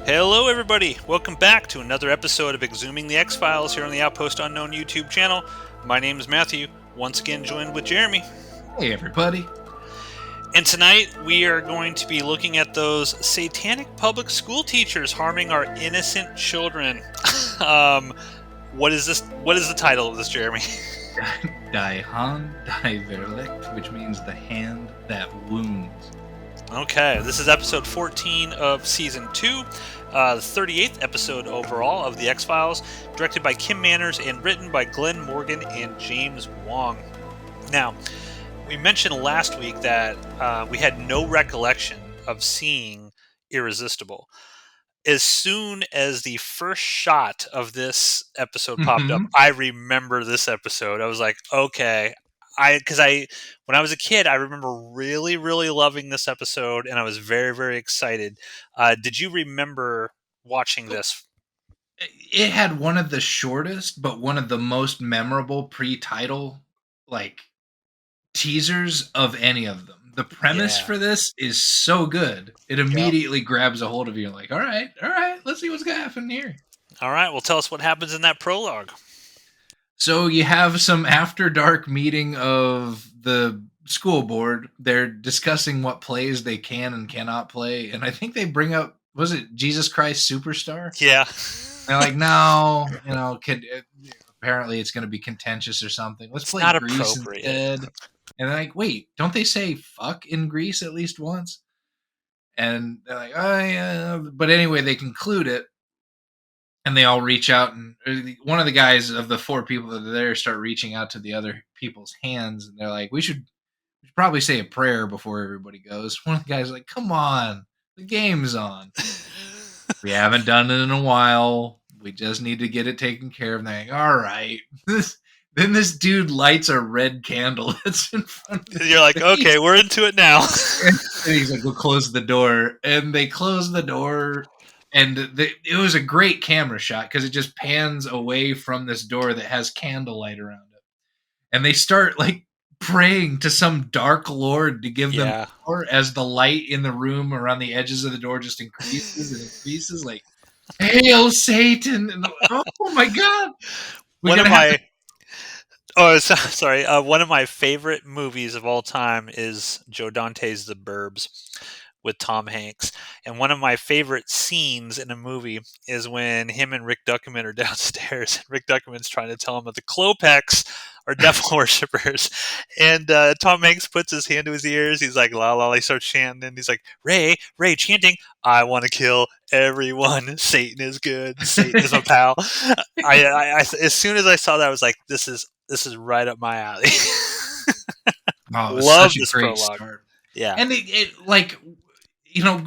Hello, everybody. Welcome back to another episode of eXhuming the X-Files here on the Outpost Unknown YouTube channel. My name is Matthew, once again joined with Jeremy. Hey, everybody. And tonight we are going to be looking at those satanic public school teachers harming our innocent children. What is this? What is the title of this, Jeremy? Die Hand, Die Verletzt, which means the hand that wounds. Okay, this is episode 14 of season 2, the 38th episode overall of The X-Files, directed by Kim Manners and written by Glenn Morgan and James Wong. Now, we mentioned last week that we had no recollection of seeing Irresistible. As soon as the first shot of this episode popped up, I remember this episode. I was like, okay. When I was a kid, I remember really, really loving this episode, and I was very, very excited. Did you remember watching this? It had one of the shortest, but one of the most memorable pre-title, teasers of any of them. The premise for this is so good. It immediately grabs a hold of you. Like, all right, let's see what's going to happen here. All right, well, tell us what happens in that prologue. So you have some after dark meeting of the school board. They're discussing what plays they can and cannot play. And I think they bring up, was it Jesus Christ Superstar? Yeah. They're like, no, apparently it's going to be contentious or something. Let's play Grease instead. And they're like, wait, don't they say fuck in Grease at least once? And they're like, oh, yeah. But anyway, they conclude it. And they all reach out, and one of the guys of the four people that are there start reaching out to the other people's hands, and they're like, we should probably say a prayer before everybody goes. One of the guys is like, come on, the game's on. We haven't done it in a while. We just need to get it taken care of. And they're like, all right. Then this dude lights a red candle that's in front of him. You're like, okay, we're into it now. And he's like, we'll close the door. And they close the door. And it was a great camera shot because it just pans away from this door that has candlelight around it. And they start like praying to some dark lord to give them power as the light in the room around the edges of the door just increases and increases. Like, hail Satan! And oh my God! One of my favorite movies of all time is Joe Dante's The Burbs with Tom Hanks. And one of my favorite scenes in a movie is when him and Rick Duckerman are downstairs and Rick Duckerman's trying to tell him that the Klopeks are devil worshippers. And Tom Hanks puts his hand to his ears. He's like, la la, he starts chanting. And he's like, Ray, chanting, I want to kill everyone. Satan is good. Satan is my pal. I as soon as I saw that, I was like, this is right up my alley. Love this prologue. Start. Yeah. And it like,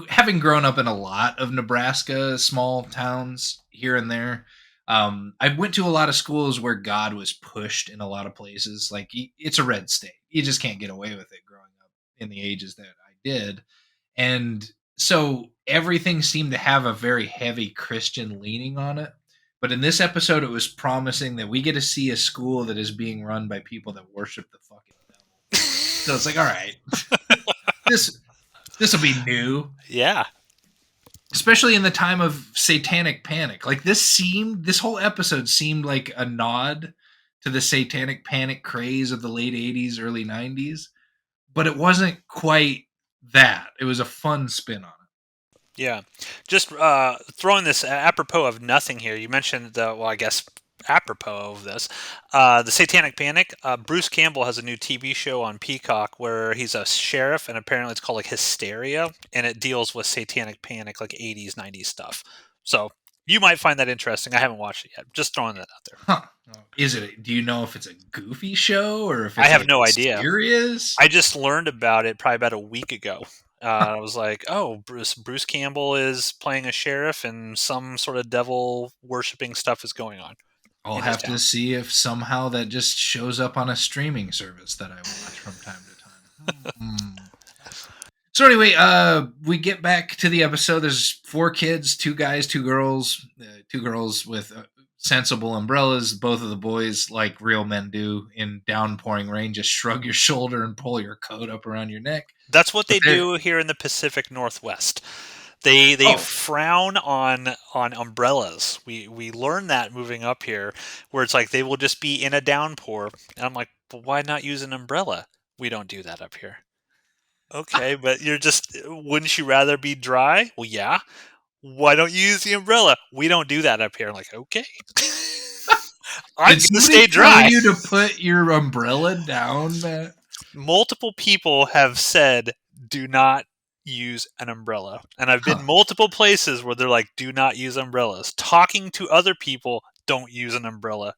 having grown up in a lot of Nebraska small towns here and there, I went to a lot of schools where God was pushed in a lot of places. Like, it's a red state. You just can't get away with it growing up in the ages that I did. And so everything seemed to have a very heavy Christian leaning on it. But in this episode, it was promising that we get to see a school that is being run by people that worship the fucking devil. So it's like, all right, this will be new. Yeah. Especially in the time of satanic panic. Like, this whole episode seemed like a nod to the satanic panic craze of the late 80s, early 90s. But it wasn't quite that. It was a fun spin on it. Yeah. Just throwing this apropos of nothing here. You mentioned, apropos of this, the Satanic Panic. Bruce Campbell has a new TV show on Peacock where he's a sheriff, and apparently it's called like Hysteria, and it deals with Satanic Panic, like 80s, 90s stuff. So you might find that interesting. I haven't watched it yet. Just throwing that out there. Huh. Do you know if it's a goofy show or if it's I have no idea. Serious? I just learned about it probably about a week ago. I was like, oh, Bruce Campbell is playing a sheriff, and some sort of devil worshipping stuff is going on. I'll have to see if somehow that just shows up on a streaming service that I watch from time to time. So anyway, we get back to the episode. There's 4 kids, 2 guys, 2 girls, 2 girls with sensible umbrellas. Both of the boys, like real men do in downpouring rain, just shrug your shoulder and pull your coat up around your neck. That's what they do here in the Pacific Northwest. They frown on umbrellas. We learn that moving up here, where it's like they will just be in a downpour, and I'm like, but why not use an umbrella? We don't do that up here. Okay, but wouldn't you rather be dry? Well, yeah. Why don't you use the umbrella? We don't do that up here. I'm like, okay. I'm Did gonna somebody stay tell dry. you to put your umbrella down, Matt? Multiple people have said, do not use an umbrella. And I've been multiple places where they're like, do not use umbrellas. Talking to other people, don't use an umbrella.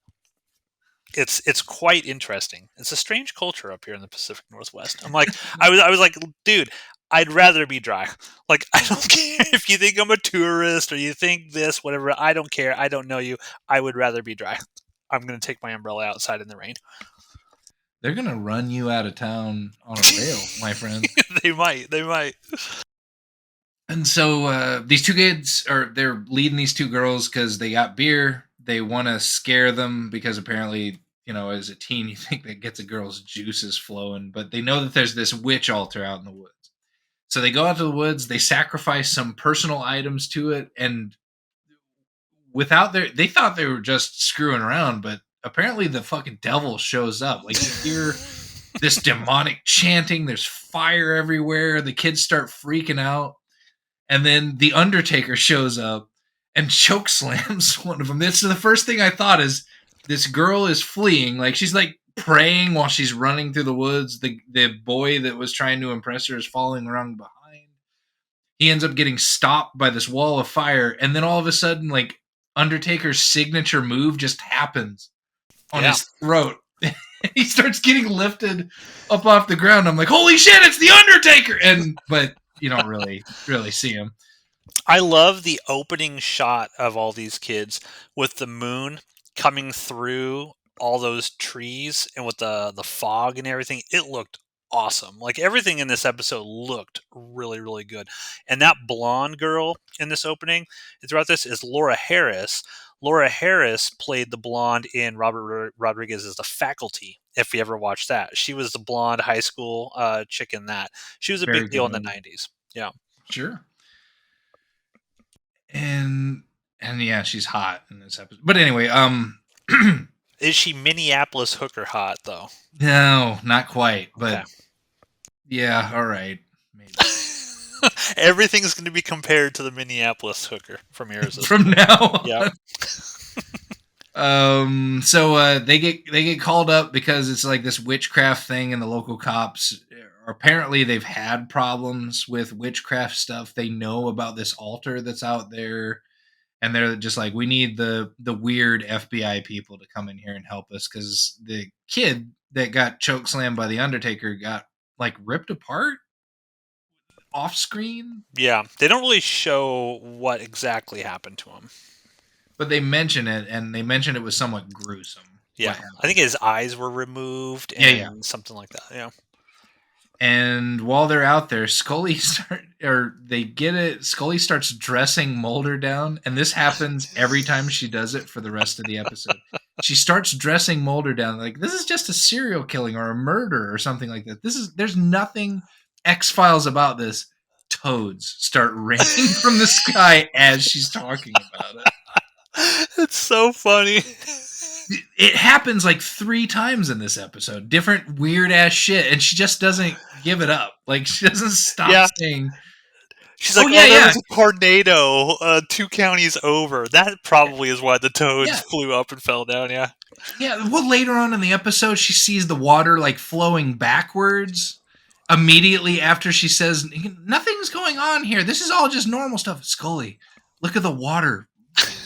It's quite interesting. It's a strange culture up here in the Pacific Northwest. I'm like, I was like, dude, I'd rather be dry. Like, I don't care if you think I'm a tourist or you think this, whatever. I don't care. I don't know you. I would rather be dry. I'm going to take my umbrella outside in the rain. They're going to run you out of town on a rail, my friend. They might. And so these two kids, they're leading these two girls because they got beer. They want to scare them because apparently, as a teen, you think that gets a girl's juices flowing. But they know that there's this witch altar out in the woods. So they go out to the woods. They sacrifice some personal items to it. And they thought they were just screwing around. But apparently the fucking devil shows up. Like, you hear this demonic chanting. There's fire everywhere. The kids start freaking out. And then the Undertaker shows up and choke slams one of them. That's the first thing I thought is this girl is fleeing. Like, she's like praying while she's running through the woods. The boy that was trying to impress her is following around behind. He ends up getting stopped by this wall of fire. And then all of a sudden, like, Undertaker's signature move just happens on his throat. He starts getting lifted up off the ground. I'm like, holy shit, it's the Undertaker! But you don't really see him. I love the opening shot of all these kids with the moon coming through all those trees and with the fog and everything. It looked awesome. Like, everything in this episode looked really, really good. And that blonde girl in this opening throughout this is Laura Harris. Laura Harris played the blonde in Robert Rodriguez's The Faculty, if you ever watched that. She was the blonde high school chick in that. She was a big deal in the 90s. Yeah. Sure. And yeah, she's hot in this episode. But anyway, is she Minneapolis hooker hot though? No, not quite. But okay. Yeah, all right. Maybe. Everything's going to be compared to the Minneapolis hooker from Arizona. From now on. Yeah. So they get called up because it's like this witchcraft thing, and the local cops apparently they've had problems with witchcraft stuff. They know about this altar that's out there, and they're just like, we need the weird FBI people to come in here and help us, because the kid that got chokeslammed by the Undertaker got like ripped apart off screen. Yeah, they don't really show what exactly happened to him. But they mention it, and they mention it was somewhat gruesome. Yeah, I think his eyes were removed and something like that. Yeah. And while they're out there, Scully starts dressing Mulder down, and this happens every time she does it for the rest of the episode. She starts dressing Mulder down like this is just a serial killing or a murder or something like that. There's nothing X-Files about this. Toads start raining from the sky as she's talking about it. It's so funny. It happens like 3 times in this episode. Different weird ass shit, and she just doesn't give it up. Like, she doesn't stop saying. She's like, there was a tornado 2 counties over. That probably is why the toads flew up and fell down. Yeah. Yeah. Well, later on in the episode, she sees the water like flowing backwards. Immediately after she says, nothing's going on here. This is all just normal stuff. Scully, look at the water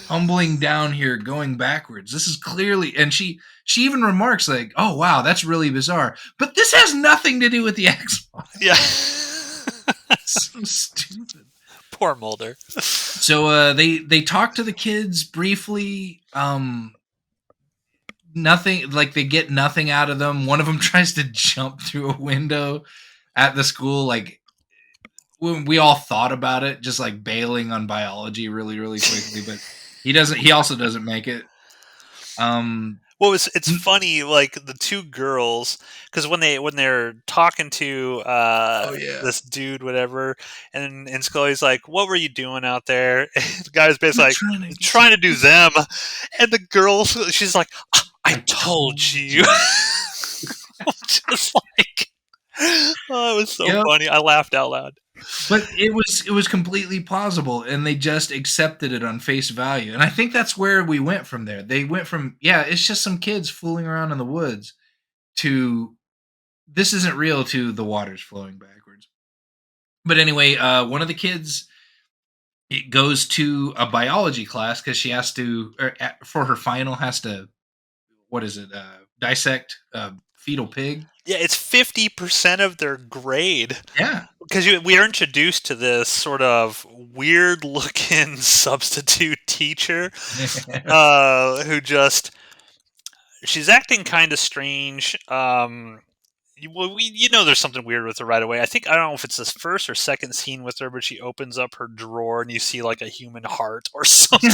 tumbling down here, going backwards. This is clearly, and she even remarks like, "Oh wow, that's really bizarre." But this has nothing to do with the X-Files. Yeah, so stupid. Poor Mulder. So they talk to the kids briefly. Nothing, like they get nothing out of them. One of them tries to jump through a window at the school, like. We all thought about it, just like bailing on biology really, really quickly, but he doesn't. He also doesn't make it. Well, it's funny, like the two girls, because when they're talking to this dude, whatever, and Scully's like, "What were you doing out there?" And the guy's basically like, "Trying to do them," and the girl, she's like, "I told you." Just like, oh, it was so funny. I laughed out loud. But it was completely plausible, and they just accepted it on face value. And I think that's where we went from there. They went from, it's just some kids fooling around in the woods, to this isn't real, to the water's flowing backwards. But anyway, one of the kids, it goes to a biology class because she has to, for her final, has to, what is it, dissect a fetal pig. Yeah, it's 50% of their grade. Yeah. Because we are introduced to this sort of weird-looking substitute teacher who just... She's acting kind of strange. You know there's something weird with her right away. I don't know if it's this first or second scene with her, but she opens up her drawer and you see like a human heart or something.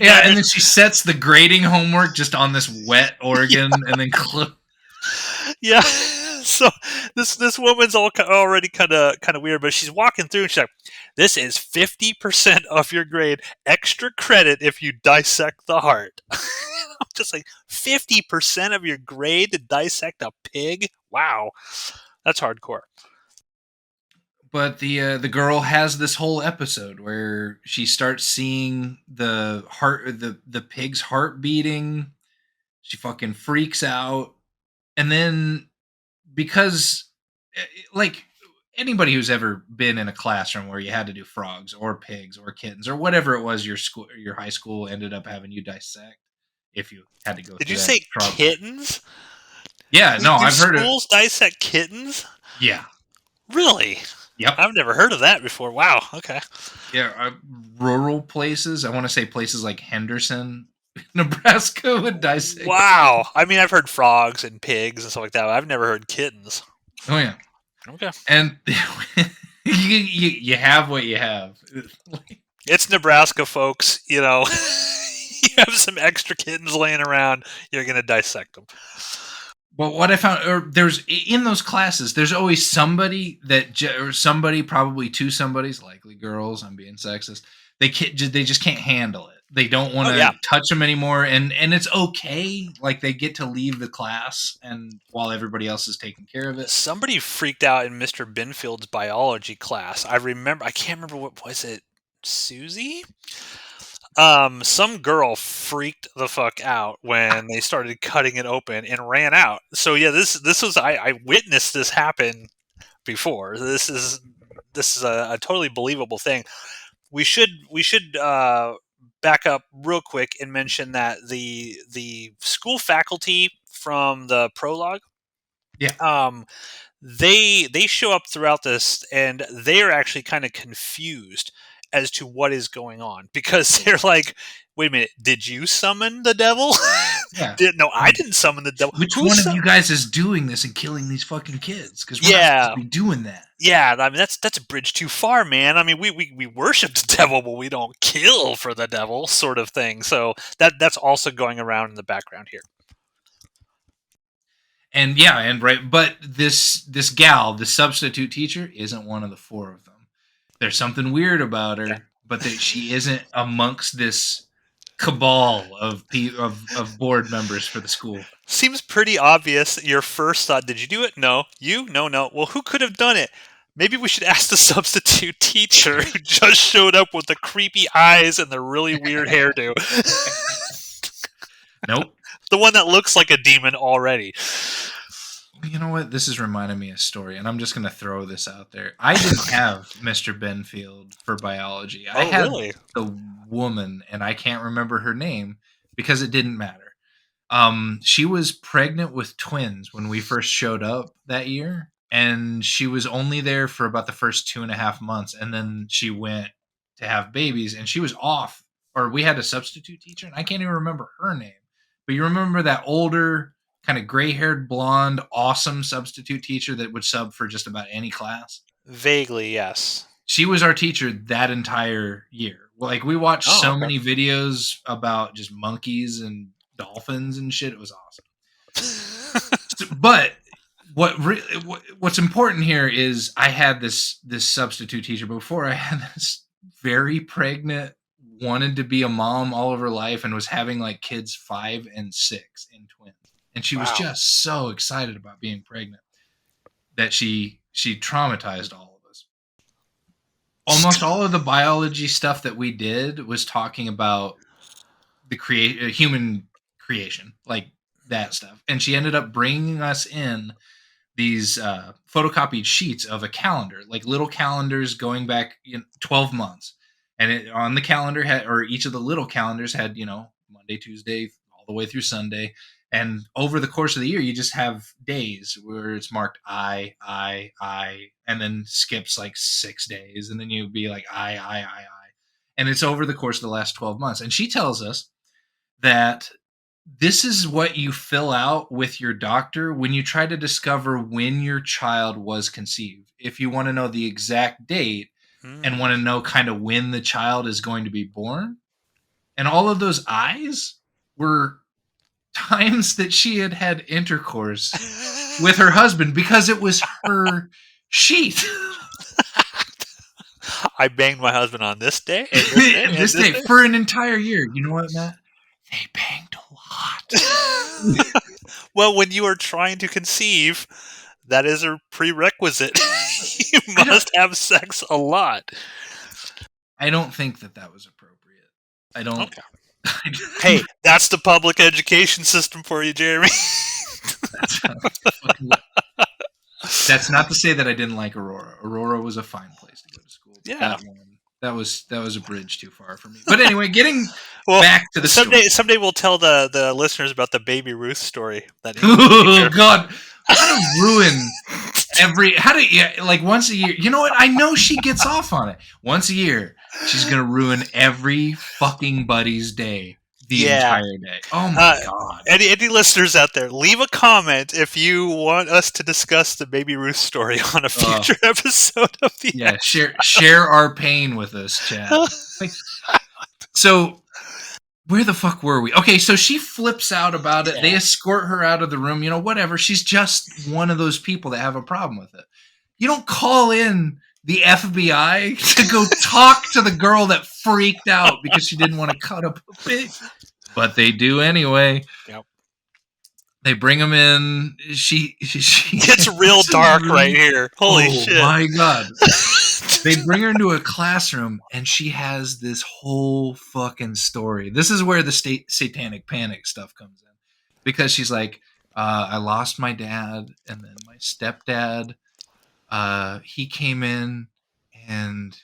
Yeah, and then she sets the grading homework just on this wet organ and then... Yeah. So this woman's already kind of weird, but she's walking through and she's like, "This is 50% of your grade, extra credit if you dissect the heart." I'm just like, 50% of your grade to dissect a pig? Wow, that's hardcore. But the girl has this whole episode where she starts seeing the pig's heart beating. She fucking freaks out, and then because like anybody who's ever been in a classroom where you had to do frogs or pigs or kittens or whatever it was your high school ended up having you dissect, if you had to go. Did you say kittens? Yeah, no, I've heard of schools dissect kittens. Yeah. Really? Yep. I've never heard of that before. Wow. Okay. Yeah, rural places. I want to say places like Henderson, Nebraska would dissect. Wow. I mean, I've heard frogs and pigs and stuff like that. But I've never heard kittens. Oh yeah. Okay. And you have what you have. It's Nebraska, folks. You know, you have some extra kittens laying around. You're gonna dissect them. Well, what I found, there's in those classes, there's always somebody or somebody, probably two somebodies, likely girls. I'm being sexist. They just can't handle it. They don't want to touch them anymore, and it's okay. Like they get to leave the class, and while everybody else is taking care of it. Somebody freaked out in Mr. Binfield's biology class. I can't remember, what was it, Susie? Some girl freaked the fuck out when they started cutting it open and ran out. So yeah, this was I witnessed this happen before. This is a totally believable thing. We should back up real quick and mention that the school faculty from the prologue, they show up throughout this, and they are actually kind of confused as to what is going on, because they're like, "Wait a minute, did you summon the devil?" Yeah. No, I didn't summon the devil. Which one of you guys is doing this and killing these fucking kids? Because we're not supposed to be doing that. Yeah, I mean that's a bridge too far, man. I mean, we worship the devil, but we don't kill for the devil, sort of thing. So that's also going around in the background here. And but this gal, the substitute teacher, isn't one of the four of them. There's something weird about her, but she isn't amongst this cabal of board members for the school. Seems pretty obvious. Your first thought, did you do it? No. You? No. Well, who could have done it? Maybe we should ask the substitute teacher who just showed up with the creepy eyes and the really weird hairdo. Nope. The one that looks like a demon already. You know what? This is reminding me of a story, and I'm just going to throw this out there. I didn't have Mr. Benfield for biology. I had the woman, and I can't remember her name because it didn't matter. She was pregnant with twins when we first showed up that year, and she was only there for about the first 2.5 months, and then she went to have babies, and she was off. Or we had a substitute teacher, and I can't even remember her name. But you remember that older, kind of gray-haired, blonde, awesome substitute teacher that would sub for just about any class? Vaguely, yes. She was our teacher that entire year. Like, we watched many videos about just monkeys and dolphins and shit. It was awesome. But what's important here is I had this substitute teacher before. I had this very pregnant, wanted to be a mom all of her life, and was having like kids 5 and 6 and twins. And she was just so excited about being pregnant that she traumatized all of us. Almost all of the biology stuff that we did was talking about the human creation, like that stuff. And she ended up bringing us in these photocopied sheets of a calendar, like little calendars going back 12 months. And on the calendar or each of the little calendars had, Monday, Tuesday, all the way through Sunday. And over the course of the year, you just have days where it's marked I, and then skips like 6 days. And then you'd be like I. And it's over the course of the last 12 months. And she tells us that this is what you fill out with your doctor when you try to discover when your child was conceived. If you want to know the exact date and want to know kind of when the child is going to be born. And all of those I's were times that she had had intercourse with her husband because it was her sheet. I banged my husband on this day. This day for an entire year. You know what, Matt? They banged a lot. Well, when you are trying to conceive, that is a prerequisite. You must have sex a lot. I don't think that was appropriate. I don't. Okay. Hey, that's the public education system for you, Jeremy. That's not to say that I didn't like Aurora. Aurora was a fine place to go to school. Yeah. That was a bridge too far for me. But anyway, getting back to the someday we'll tell the listeners about the Baby Ruth story. Oh God, how to ruin once a year. You know what? I know she gets off on it. Once a year, she's gonna ruin every fucking buddy's day. The entire day. Oh my God. Any listeners out there, leave a comment if you want us to discuss the Baby Ruth story on a future episode of the share our pain with us, Chad. So where the fuck were we? Okay, so she flips out about it. Yeah. They escort her out of the room, whatever. She's just one of those people that have a problem with it. You don't call in the FBI to go talk to the girl that freaked out because she didn't want to cut up a pig. But they do anyway. Yep. They bring him in. She gets real dark right here. Holy shit. Oh my God. They bring her into a classroom and she has this whole fucking story. This is where the satanic panic stuff comes in. Because she's like, I lost my dad and then my stepdad. He came in and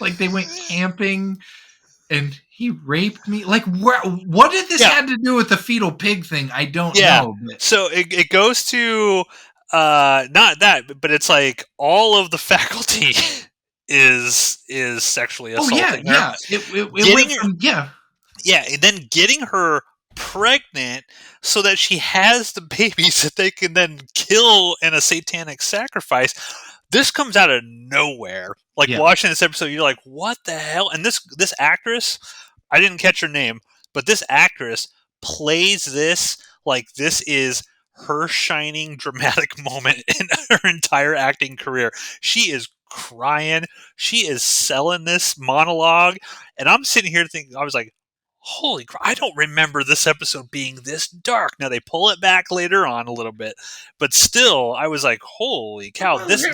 like they went camping and he raped me. Like, what did this have to do with the fetal pig thing? I don't know. So it goes to not that, but it's like all of the faculty is sexually assaulting her. Yeah, and then getting her pregnant so that she has the babies that they can then kill in a satanic sacrifice. This comes out of nowhere. Like watching this episode, you're like, what the hell? And this actress, I didn't catch her name, but this actress plays this like this is her shining dramatic moment in her entire acting career. She is crying. She is selling this monologue. And I'm sitting here thinking, I was like, holy crap, I don't remember this episode being this dark. Now they pull it back later on a little bit, but still, I was like, holy cow, this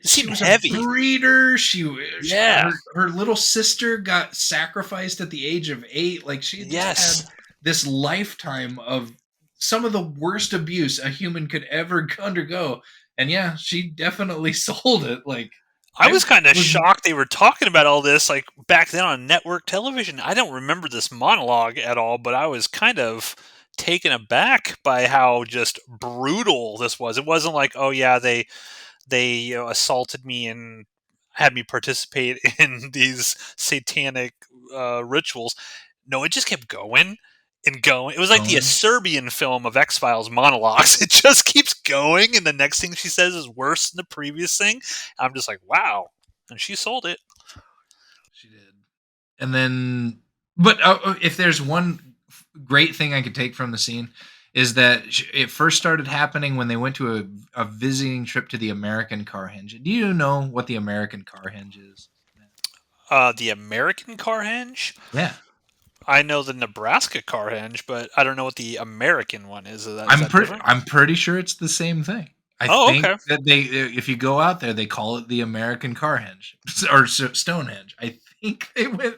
seemed heavy. A breeder. Her little sister got sacrificed at the age of 8. Like she just had this lifetime of some of the worst abuse a human could ever undergo. And she definitely sold it. Like, I was kind of shocked they were talking about all this like back then on network television. I don't remember this monologue at all, but I was kind of taken aback by how just brutal this was. It wasn't like, oh yeah, they assaulted me and had me participate in these satanic rituals. No, it just kept going and going. It was like the Serbian film of X-Files monologues. It just keeps going, and the next thing she says is worse than the previous thing. I'm just like, wow. And she sold it. She did. And then But if there's one great thing I could take from the scene is that it first started happening when they went to a visiting trip to the American car henge. Do you know what the American car henge is? The American car henge? Yeah. I know the Nebraska car henge, but I don't know what the American one is. Is that different? I'm pretty sure it's the same thing. I Oh, think okay. that if you go out there, they call it the American car henge or Stonehenge. I think they went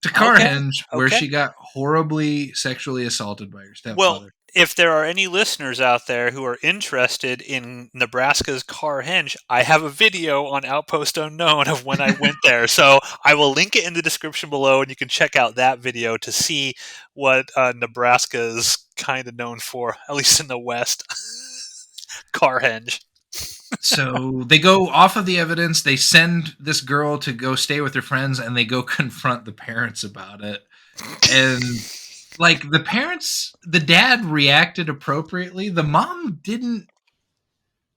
to Carhenge, where Okay. she got horribly sexually assaulted by her Well, stepfather. if there are any listeners out there who are interested in Nebraska's car henge, I have a video on Outpost Unknown of when I went there. So I will link it in the description below, and you can check out that video to see what Nebraska is kind of known for, at least in the West. Car henge. So they go off of the evidence. They send this girl to go stay with her friends, and they go confront the parents about it. And like the dad reacted appropriately. The mom didn't.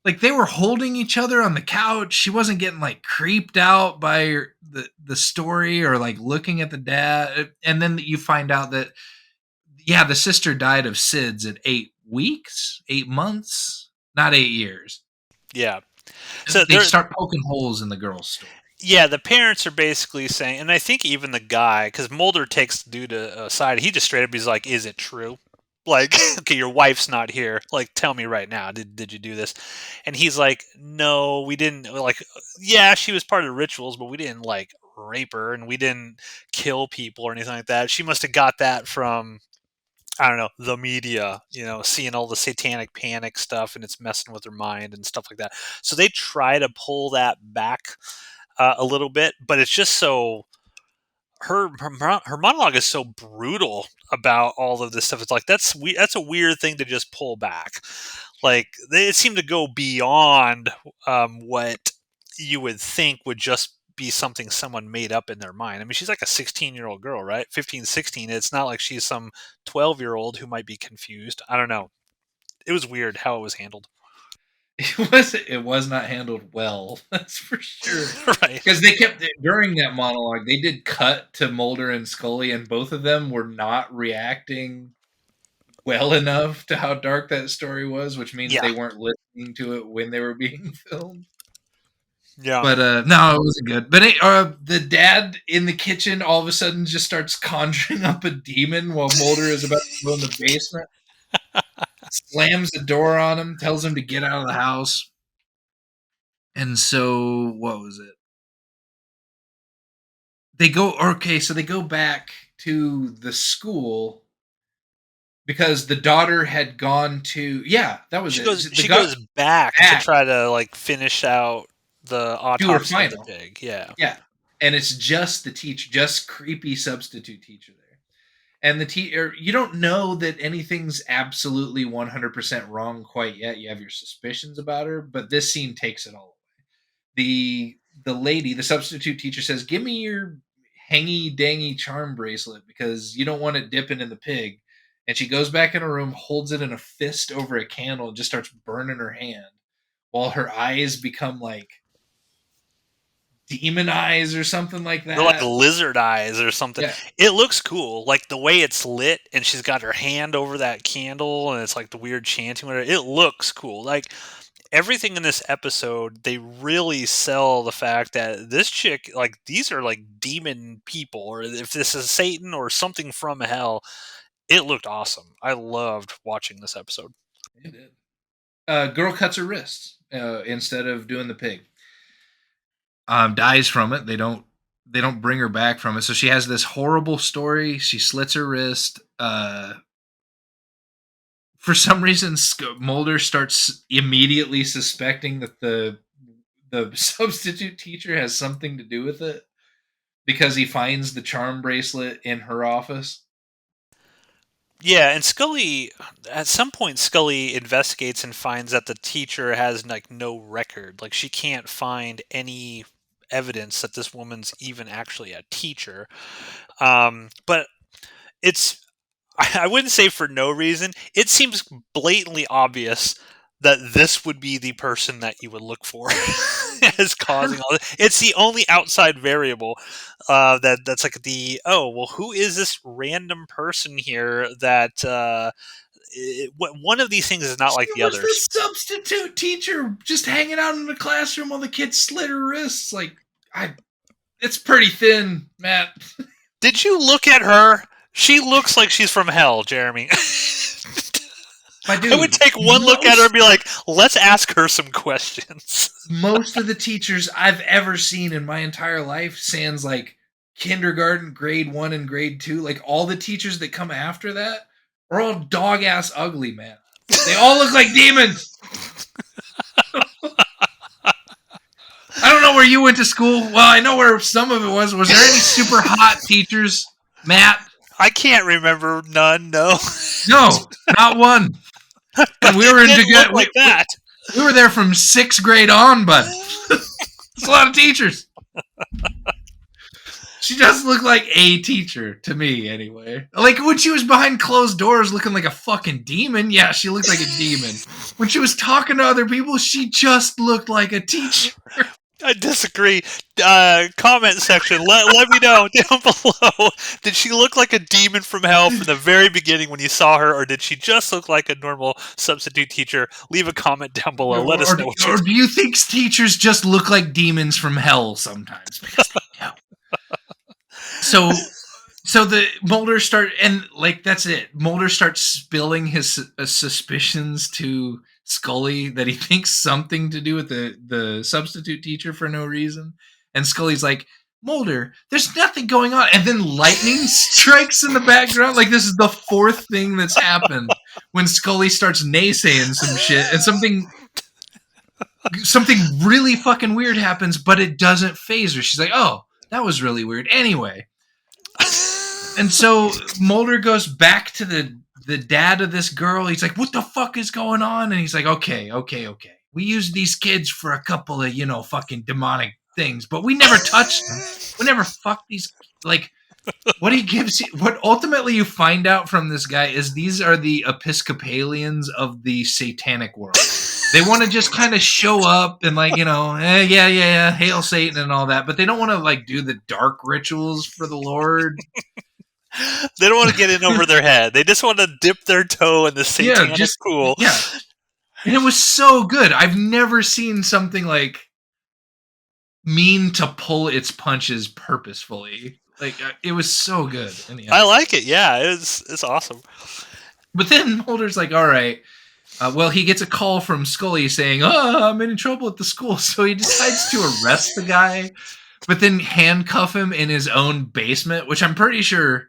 Like they were holding each other on the couch. She wasn't getting like creeped out by the story or like looking at the dad. And then you find out that the sister died of SIDS at 8 weeks, 8 months, not 8 years. Yeah. So They start poking holes in the girl's story. Yeah, the parents are basically saying, and I think even the guy, because Mulder takes the dude aside, he just straight up, he's like, "Is it true? Like, okay, your wife's not here. Like, tell me right now, did you do this?" And he's like, "No, we didn't. Like, yeah, she was part of the rituals, but we didn't like rape her, and we didn't kill people or anything like that. She must have got that from." I don't know, the media, seeing all the satanic panic stuff and it's messing with their mind and stuff like that. So they try to pull that back a little bit, but it's just so her monologue is so brutal about all of this stuff. It's like that's a weird thing to just pull back. Like it seemed to go beyond what you would think would just be something someone made up in their mind. I mean, she's like a 16-year-old girl, right? 15, 16. It's not like she's some 12-year-old who might be confused. I don't know. It was weird how it was handled. It was not handled well, that's for sure. Right. Because they kept during that monologue, they did cut to Mulder and Scully, and both of them were not reacting well enough to how dark that story was, which means they weren't listening to it when they were being filmed. Yeah. But no, it wasn't good. But the dad in the kitchen all of a sudden just starts conjuring up a demon while Mulder is about to go in the basement. Slams the door on him, tells him to get out of the house. And so, what was it? They go back to the school because the daughter had gone to that was She goes back to try to like finish out the autopsy of the pig. Yeah, and it's just the teacher, just creepy substitute teacher there. And the teacher, you don't know that anything's absolutely 100% wrong quite yet. You have your suspicions about her, but this scene takes it all away. The lady, the substitute teacher says, "Give me your hangy dangy charm bracelet because you don't want it dipping in the pig." And she goes back in her room, holds it in a fist over a candle, and just starts burning her hand while her eyes become like demon eyes or something like that. They're like lizard eyes or something. Yeah. It looks cool. Like the way it's lit and she's got her hand over that candle and it's like the weird chanting. It looks cool. Like everything in this episode, they really sell the fact that this chick, like these are like demon people, or if this is Satan or something from hell, it looked awesome. I loved watching this episode. It did. Girl cuts her wrist instead of doing the pig. Dies from it. They don't bring her back from it. So she has this horrible story. She slits her wrist. For some reason, Mulder starts immediately suspecting that the substitute teacher has something to do with it because he finds the charm bracelet in her office. Yeah, and Scully, at some point, Scully investigates and finds that the teacher has like no record. Like she can't find any evidence that this woman's even actually a teacher. But it's, I wouldn't say for no reason. It seems blatantly obvious that this would be the person that you would look for as causing all this. It's the only outside variable that's like who is this random person here that one of these things is not like the others. The substitute teacher just hanging out in the classroom while the kids slit her wrists. It's pretty thin, Matt. Did you look at her? She looks like she's from hell, Jeremy. I would take one look at her and be like, let's ask her some questions. Most of the teachers I've ever seen in my entire life, sans like kindergarten, grade 1 and grade 2, like all the teachers that come after that are all dog-ass ugly, man. They all look like demons. I don't know where you went to school. Well, I know where some of it was. Was there any super hot teachers, Matt? I can't remember none, no. No, not one. And we were we were there from 6th grade on, but it's a lot of teachers. She does look like a teacher to me, anyway. Like when she was behind closed doors looking like a fucking demon, yeah, she looked like a demon. When she was talking to other people, she just looked like a teacher. I disagree. Comment section. Let me know down below. Did she look like a demon from hell from the very beginning when you saw her, or did she just look like a normal substitute teacher? Leave a comment down below. Let us know. Or do you think teachers just look like demons from hell sometimes? Because they do. So the Mulder that's it. Mulder starts spilling his suspicions to Scully that he thinks something to do with the substitute teacher for no reason. And Scully's like, Mulder, there's nothing going on. And then lightning strikes in the background. Like this is the 4th thing that's happened when Scully starts naysaying some shit and something really fucking weird happens, but it doesn't faze her. She's like, oh, that was really weird. Anyway. And so Mulder goes back to the dad of this girl. He's like, what the fuck is going on? And he's like, okay. We use these kids for a couple of, fucking demonic things, but we never touched them. We never fucked these. Like, what ultimately you find out from this guy is these are the Episcopalians of the satanic world. They want to just kind of show up and yeah, hail Satan and all that, but they don't want to do the dark rituals for the Lord. They don't want to get in over their head. They just want to dip their toe in the satanic pool. Yeah. And it was so good. I've never seen something mean to pull its punches purposefully. It was so good. I like it. Yeah, it's awesome. But then Mulder's like, all right. He gets a call from Scully saying, I'm in trouble at the school. So he decides to arrest the guy, but then handcuff him in his own basement, which I'm pretty sure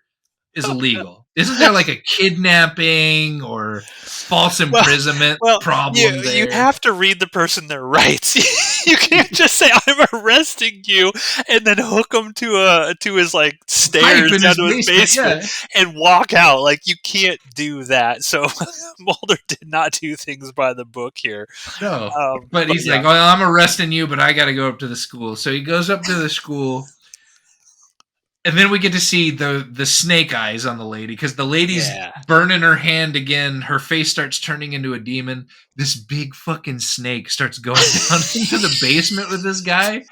is illegal. Isn't there a kidnapping or false imprisonment problem there? You have to read the person their rights. You can't just say, I'm arresting you, and then hook him to his stairs down to his basement and walk out. You can't do that. So Mulder did not do things by the book here. No, but he's like, I'm arresting you, but I got to go up to the school. So he goes up to the school. And then we get to see the snake eyes on the lady because the lady's burning her hand again. Her face starts turning into a demon. This big fucking snake starts going down into the basement with this guy,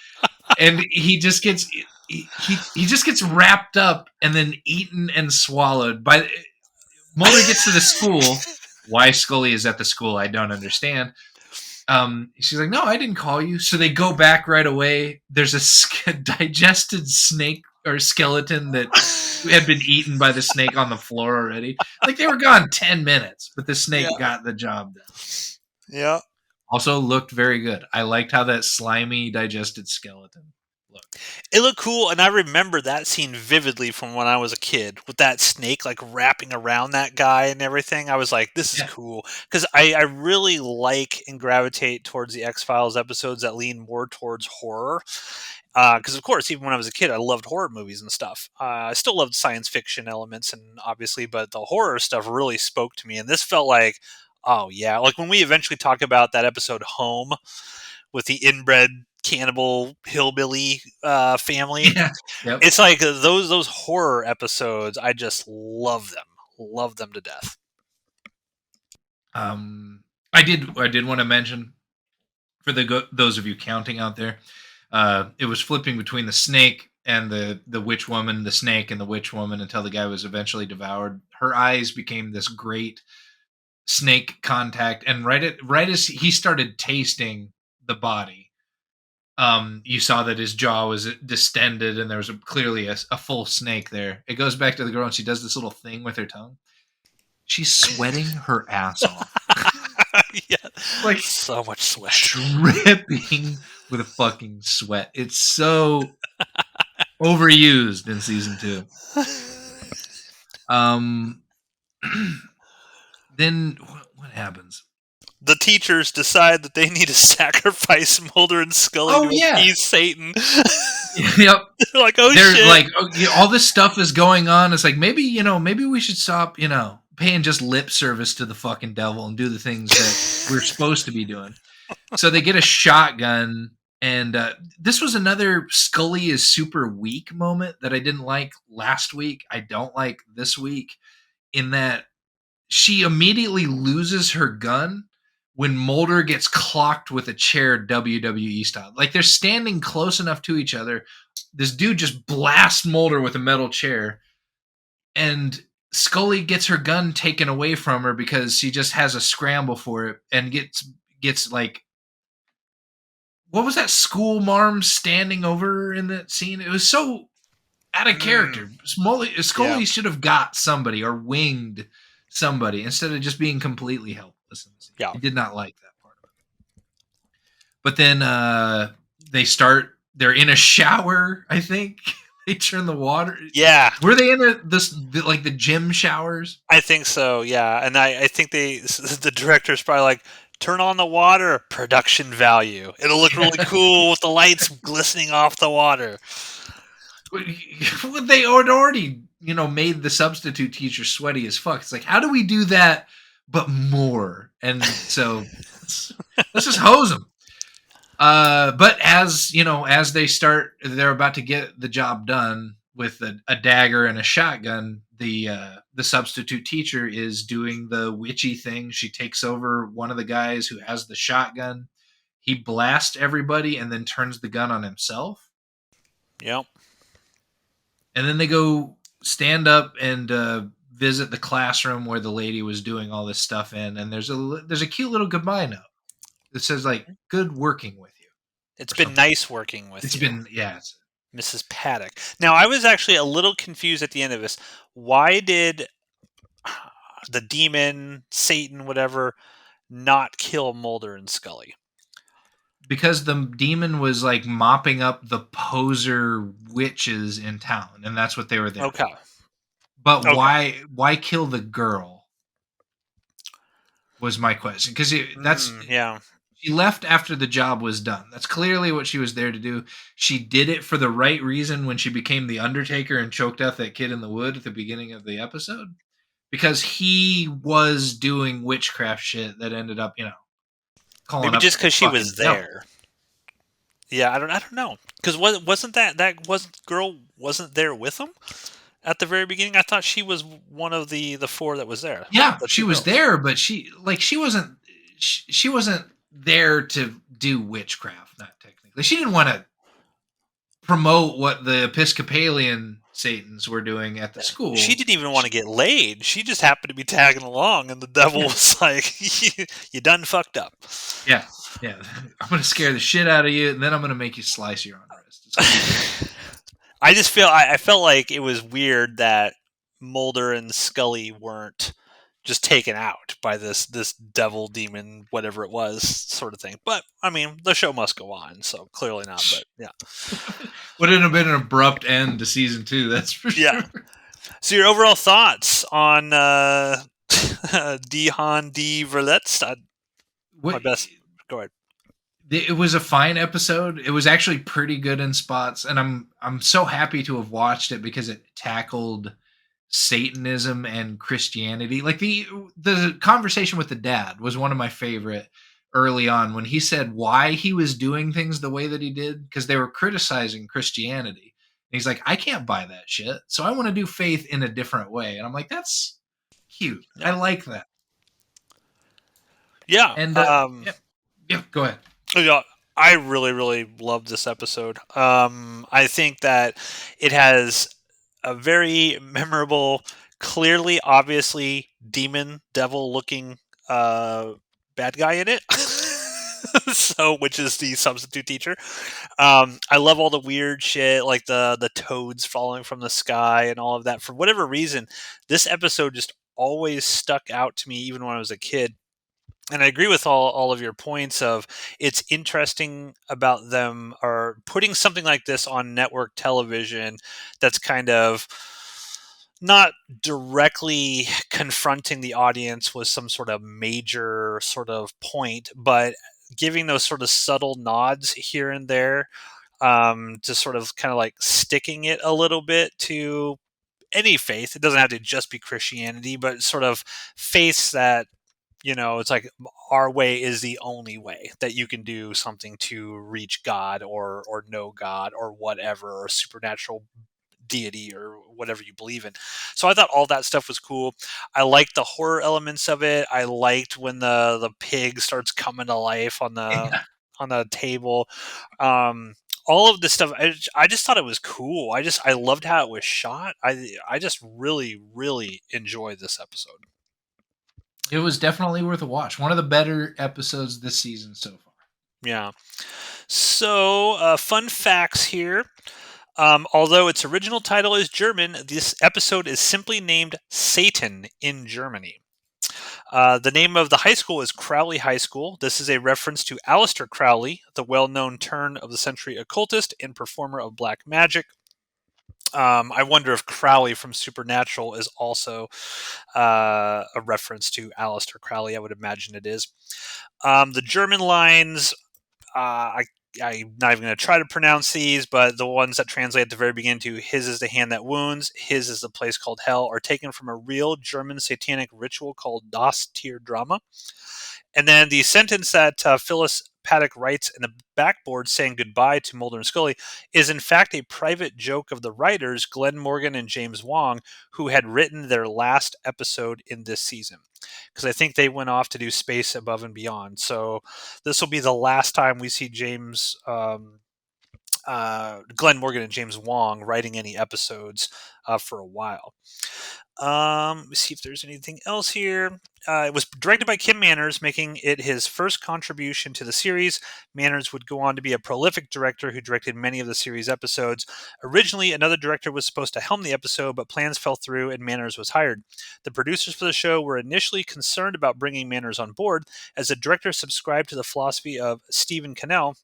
and he just gets wrapped up and then eaten and swallowed. Mulder gets to the school. Why Scully is at the school, I don't understand. She's like, no, I didn't call you. So they go back right away. There's a digested snake or skeleton that had been eaten by the snake on the floor already. They were gone 10 minutes, but the snake got the job done. Yeah. Also looked very good. I liked how that slimy digested skeleton looked. It looked cool, and I remember that scene vividly from when I was a kid with that snake wrapping around that guy and everything. I was like, this is cool. Because I really like and gravitate towards the X-Files episodes that lean more towards horror. Because, of course, even when I was a kid, I loved horror movies and stuff. I still loved science fiction elements, and obviously, but the horror stuff really spoke to me. And this felt like, oh, yeah. When we eventually talk about that episode Home with the inbred cannibal hillbilly family. Yeah. Yep. It's those horror episodes, I just love them to death. I did want to mention for those of you counting out there, it was flipping between the snake and the witch woman, the snake and the witch woman, until the guy was eventually devoured. Her eyes became this great snake contact, and right as he started tasting the body, you saw that his jaw was distended, and there was clearly a full snake there. It goes back to the girl, and she does this little thing with her tongue. She's sweating her ass off. Yeah, like so much sweat, dripping with a fucking sweat. It's so overused in season 2. Then what happens? The teachers decide that they need to sacrifice Mulder and Scully to appease Satan. Yep. They're like, oh They're shit. like, all this stuff is going on. It's like, maybe we should stop, paying just lip service to the fucking devil and do the things that we're supposed to be doing. So they get a shotgun, and this was another Scully is super weak moment that I didn't like last week. I don't like this week, in that she immediately loses her gun when Mulder gets clocked with a chair WWE style. Like, they're standing close enough to each other. This dude just blasts Mulder with a metal chair, and Scully gets her gun taken away from her because she just has a scramble for it, and gets like, what was that school marm standing over her in that scene? It was so out of character. Scully should have got somebody or winged somebody instead of just being completely helpless. I did not like that part of it. But then they're in a shower, I think. They turn the water. Yeah. Were they in the gym showers? I think so, yeah. And I think the director's probably like, turn on the water, production value. It'll look really cool with the lights glistening off the water. They had already, made the substitute teacher sweaty as fuck. It's like, how do we do that but more? And so let's just hose them. But as they're about to get the job done with a dagger and a shotgun, the substitute teacher is doing the witchy thing. She takes over one of the guys who has the shotgun. He blasts everybody and then turns the gun on himself. Yep. And then they go stand up and visit the classroom where the lady was doing all this stuff in. And there's a cute little goodbye note that says, like, good working with you. It's been nice working with you. It's been, Mrs. Paddock. Now, I was actually a little confused at the end of this. Why did the demon, Satan, whatever, not kill Mulder and Scully? Because the demon was like mopping up the poser witches in town, and that's what they were there. Okay. But why kill the girl? Was my question. Because she left after the job was done. That's clearly what she was there to do. She did it for the right reason when she became the Undertaker and choked out that kid in the wood at the beginning of the episode. Because he was doing witchcraft shit that ended up, calling maybe up just because she was there. Devil. Yeah, I don't know. Because wasn't that girl wasn't there with him at the very beginning? I thought she was one of the four that was there. Yeah, she was there, but she wasn't there to do witchcraft. Not technically. She didn't want to promote what the Episcopalian Satans were doing at the school. She didn't even want to get laid. She just happened to be tagging along, and the devil was like, "You done fucked up." Yeah. I'm gonna scare the shit out of you, and then I'm gonna make you slice your own wrist. I felt like it was weird that Mulder and Scully weren't just taken out by this devil demon, whatever it was, sort of thing. But I mean, the show must go on, so clearly not. But yeah, wouldn't have been an abrupt end to season 2. That's for sure. Yeah. So your overall thoughts on Dihan D. Verletzt? My best. Go ahead. It was a fine episode. It was actually pretty good in spots, and I'm so happy to have watched it because it tackled Satanism and Christianity. Like the conversation with the dad was one of my favorite early on, when he said why he was doing things the way that he did, because they were criticizing Christianity. And he's like, I can't buy that shit, so I want to do faith in a different way. And I'm like, that's cute. I like that. Yeah. And go ahead. Yeah, I really, really love this episode. I think that it has a very memorable, clearly, obviously, demon, devil-looking bad guy in it. So, which is the substitute teacher. I love all the weird shit, like the toads falling from the sky and all of that. For whatever reason, this episode just always stuck out to me, even when I was a kid. And I agree with all of your points of it's interesting about them or putting something like this on network television that's kind of not directly confronting the audience with some sort of major sort of point, but giving those sort of subtle nods here and there, to sort of kind of like sticking it a little bit to any faith. It doesn't have to just be Christianity, but sort of faiths that, it's like our way is the only way that you can do something to reach God or know God or whatever, or supernatural deity or whatever you believe in. So I thought all that stuff was cool. I liked the horror elements of it. I liked when the pig starts coming to life on the table. All of this stuff, I just thought it was cool. I loved how it was shot. I just really, really enjoyed this episode. It was definitely worth a watch. One of the better episodes this season so far. Yeah. So, fun facts here. Although its original title is German, this episode is simply named Satan in Germany. The name of the high school is Crowley High School. This is a reference to Aleister Crowley, the well-known turn-of-the-century occultist and performer of black magic. I wonder if Crowley from Supernatural is also a reference to Aleister Crowley. I would imagine it is. The German lines, I'm not even going to try to pronounce these, but the ones that translate at the very beginning to "His is the hand that wounds, His is the place called hell," are taken from a real German satanic ritual called Das Tierdrama. And then the sentence that Phyllis Paddock writes in the backboard saying goodbye to Mulder and Scully is in fact a private joke of the writers Glenn Morgan and James Wong, who had written their last episode in this season. Because I think they went off to do Space Above and Beyond. So this will be the last time we see Glenn Morgan and James Wong writing any episodes for a while. Let me see if there's anything else here. It was directed by Kim Manners, making it his first contribution to the series. Manners would go on to be a prolific director who directed many of the series episodes. Originally, another director was supposed to helm the episode, but plans fell through and Manners was hired. The producers for the show were initially concerned about bringing Manners on board, as the director subscribed to the philosophy of Stephen Cannell,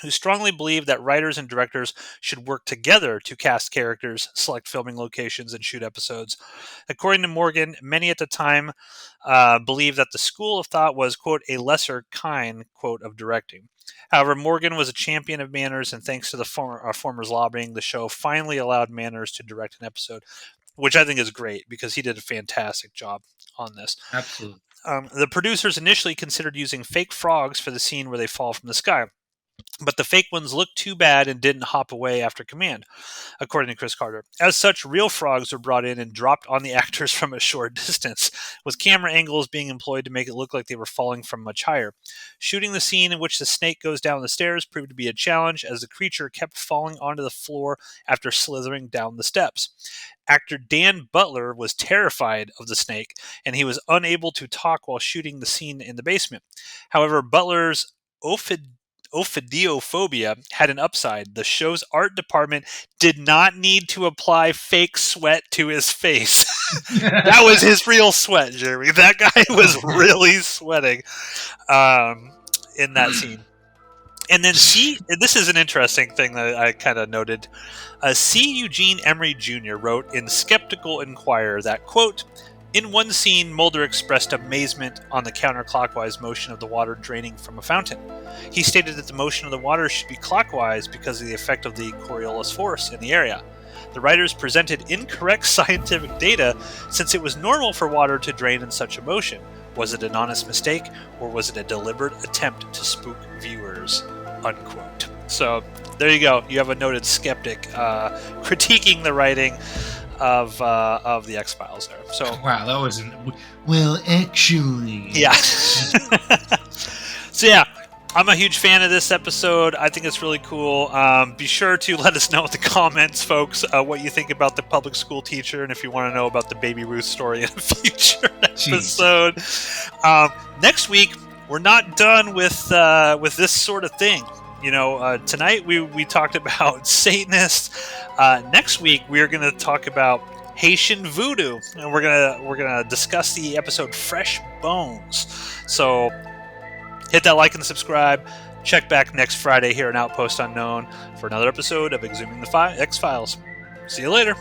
who strongly believed that writers and directors should work together to cast characters, select filming locations, and shoot episodes. According to Morgan, many at the time believed that the school of thought was, quote, a lesser kind, quote, of directing. However, Morgan was a champion of Manners, and thanks to the former's lobbying, the show finally allowed Manners to direct an episode, which I think is great because he did a fantastic job on this. Absolutely. The producers initially considered using fake frogs for the scene where they fall from the sky, but the fake ones looked too bad and didn't hop away after command, according to Chris Carter. As such, real frogs were brought in and dropped on the actors from a short distance, with camera angles being employed to make it look like they were falling from much higher. Shooting the scene in which the snake goes down the stairs proved to be a challenge, as the creature kept falling onto the floor after slithering down the steps. Actor Dan Butler was terrified of the snake, and he was unable to talk while shooting the scene in the basement. However, Butler's ophidiophobia had an upside. The show's art department did not need to apply fake sweat to his face. That was his real sweat, Jeremy. That guy was really sweating in that scene. And then this is an interesting thing that I kind of noted. C. Eugene Emery Jr. wrote in Skeptical Inquirer that, quote, in one scene, Mulder expressed amazement on the counterclockwise motion of the water draining from a fountain. He stated that the motion of the water should be clockwise because of the effect of the Coriolis force in the area. The writers presented incorrect scientific data since it was normal for water to drain in such a motion. Was it an honest mistake, or was it a deliberate attempt to spook viewers? Unquote. So there you go. You have a noted skeptic critiquing the writing of the X-Files there. So wow, that wasn't well actually. Yeah. So yeah, I'm a huge fan of this episode. I think it's really cool. Be sure to let us know in the comments, folks, what you think about the public school teacher, and if you want to know about the Baby Ruth story in a future episode. Next week, we're not done with this sort of thing. Tonight we talked about Satanists. Next week we're going to talk about Haitian voodoo, and we're gonna discuss the episode Fresh Bones. So hit that like and subscribe. Check back next Friday here on Outpost Unknown for another episode of eXhuming the X-Files. See you later.